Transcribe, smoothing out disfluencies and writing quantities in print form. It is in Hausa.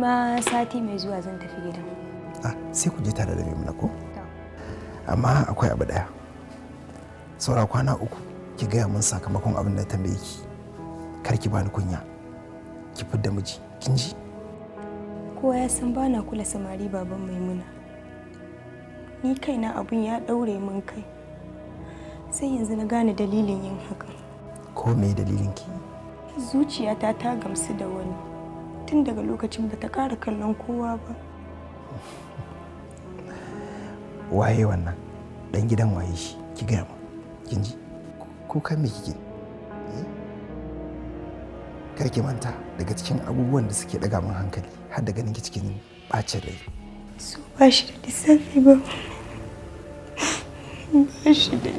Ma sati mai zuwa zan tafi gidan. Sai ku je tare da Maimuna ko? Amma akwai abu daya. Saura kwana 3 ki gaya min sakamakon abin da tambaye ki. Kar ki bani kunya. Ki fidda miji, kin ji? Kowa ya san bana kula samari baban Maimuna. Ni kaina abun ya daure min kai. Sai yanzu na gane dalilin yin hakan. Ko me dalilin ki? Zuciyata ta gamsu da wani. Tun daga lokacin ba ta ƙara kallon kowa ba. Waye wannan? Dan gidan waye shi? Ki gaya min. Kin ji? Ko kai me kike? Kar ki manta daga cikin abubuwan da suke daga min hankali har da ganin ki cikin bacin rai. Su ba shi da lissafi ba. Ba shi da